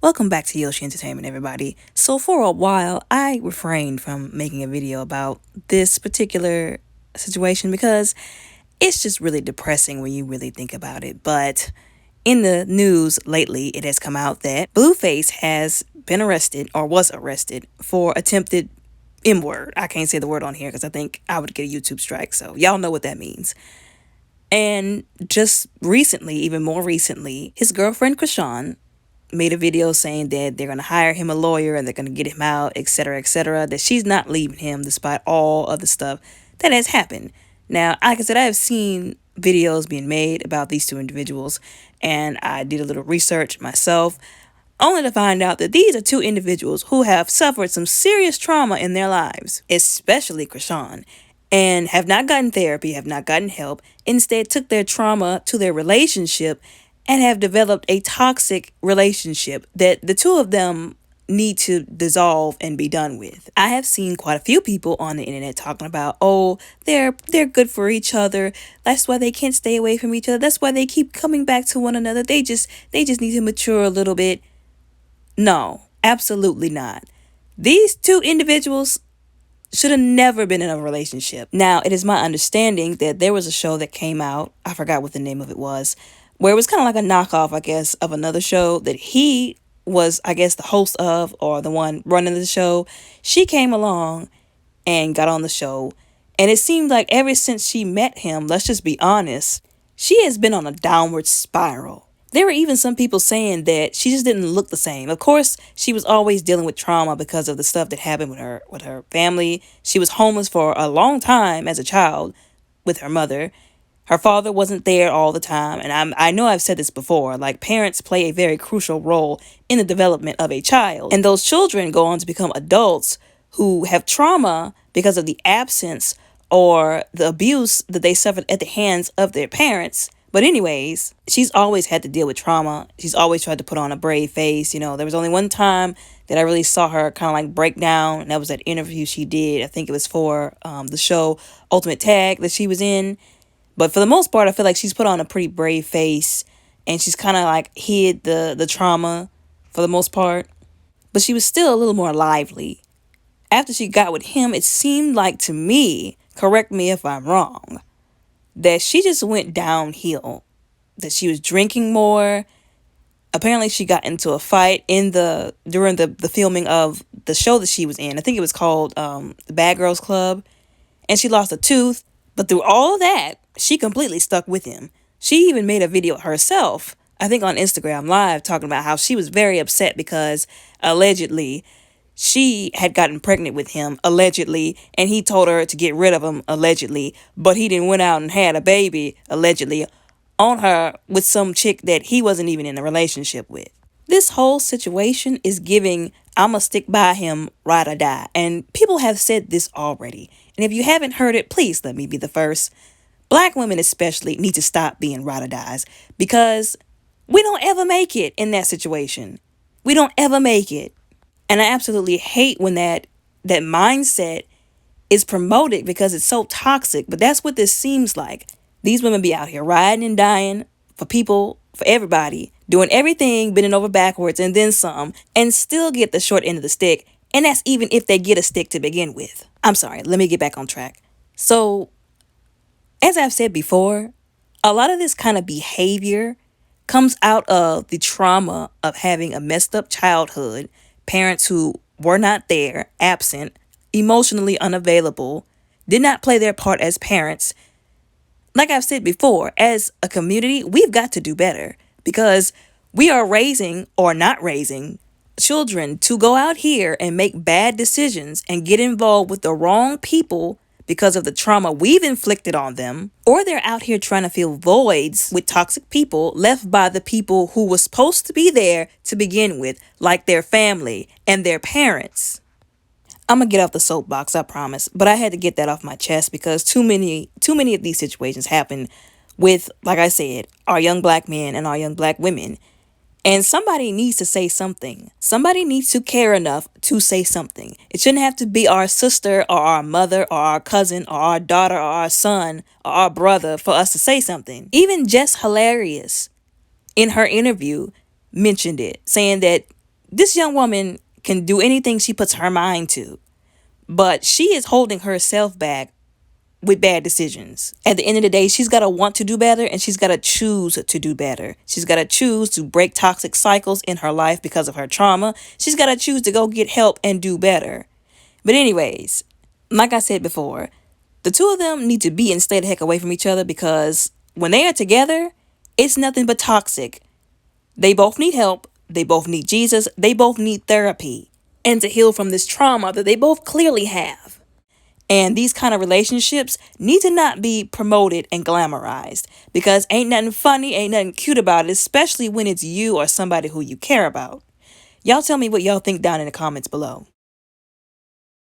Welcome back to Yoshi Entertainment, everybody. So for a while, I refrained from making a video about this particular situation because it's just really depressing when you really think about it. But in the news lately, it has come out that Blueface has been arrested or was arrested for attempted M-word. I can't say the word on here because I think I would get a YouTube strike. So y'all know what that means. And just recently, even more recently, his girlfriend Chrisean made a video saying that they're going to hire him a lawyer and they're going to get him out, etc., that she's not leaving him despite all of the stuff that has happened. Now, like I said, I have seen videos being made about these two individuals, and I did a little research myself, only to find out that these are two individuals who have suffered some serious trauma in their lives, especially Chrisean, and have not gotten therapy, have not gotten help, instead took their trauma to their relationship and have developed a toxic relationship that the two of them need to dissolve and be done with. I have seen quite a few people on the internet talking about, oh, they're good for each other. That's why they can't stay away from each other. That's why they keep coming back to one another. They just need to mature a little bit. No, absolutely not. These two individuals should have never been in a relationship. Now, it is my understanding that there was a show that came out, I forgot what the name of it was, where it was kind of like a knockoff, I guess, of another show that he was, I guess, the host of or the one running the show. She came along and got on the show, and it seemed like ever since she met him, let's just be honest, she has been on a downward spiral. There were even some people saying that she just didn't look the same. Of course, she was always dealing with trauma because of the stuff that happened with her family. She was homeless for a long time as a child with her mother. Her father wasn't there all the time. And I know I've said this before, like parents play a very crucial role in the development of a child. And those children go on to become adults who have trauma because of the absence or the abuse that they suffered at the hands of their parents. But anyways, she's always had to deal with trauma. She's always tried to put on a brave face. You know, there was only one time that I really saw her kind of like break down. And that was that interview she did. I think it was for the show Ultimate Tag that she was in. But for the most part, I feel like she's put on a pretty brave face and she's kind of like hid the trauma for the most part. But she was still a little more lively. After she got with him, it seemed like to me, correct me if I'm wrong, that she just went downhill, that she was drinking more. Apparently she got into a fight during the filming of the show that she was in. I think it was called the Bad Girls Club, and she lost a tooth. But through all of that, she completely stuck with him. She even made a video herself, I think on Instagram Live, talking about how she was very upset because allegedly she had gotten pregnant with him, allegedly, and he told her to get rid of him, allegedly, but he didn't went out and had a baby, allegedly, on her with some chick that he wasn't even in a relationship with. This whole situation is giving, I'ma stick by him, ride or die. And people have said this already. And if you haven't heard it, please let me be the first. Black women especially need to stop being ride or dies because we don't ever make it in that situation. We don't ever make it. And I absolutely hate when that mindset is promoted because it's so toxic. But that's what this seems like. These women be out here riding and dying for people, for everybody, doing everything, bending over backwards and then some, and still get the short end of the stick. And that's even if they get a stick to begin with. I'm sorry, let me get back on track. So, as I've said before, a lot of this kind of behavior comes out of the trauma of having a messed up childhood, parents who were not there, absent, emotionally unavailable, did not play their part as parents. Like I've said before, as a community, we've got to do better because we are raising or not raising children to go out here and make bad decisions and get involved with the wrong people because of the trauma we've inflicted on them, or they're out here trying to fill voids with toxic people left by the people who were supposed to be there to begin with, like their family and their parents. I'm gonna get off the soapbox, I promise, but I had to get that off my chest because too many of these situations happen with, like I said, our young black men and our young black women. And somebody needs to say something. Somebody needs to care enough to say something. It shouldn't have to be our sister or our mother or our cousin or our daughter or our son or our brother for us to say something. Even Jess Hilarious in her interview mentioned it, saying that This young woman can do anything she puts her mind to, but she is holding herself back with bad decisions. At the end of the day, she's got to want to do better, and she's got to choose to do better. She's got to choose to break toxic cycles in her life because of her trauma. She's got to choose to go get help and do better. But anyways, like I said before, the two of them need to be and stay the heck away from each other, because when they are together, it's nothing but toxic. They both need help. They both need Jesus. They both need therapy and to heal from this trauma that they both clearly have. And these kind of relationships need to not be promoted and glamorized, because ain't nothing funny, ain't nothing cute about it, especially when it's you or somebody who you care about. Y'all tell me what y'all think down in the comments below.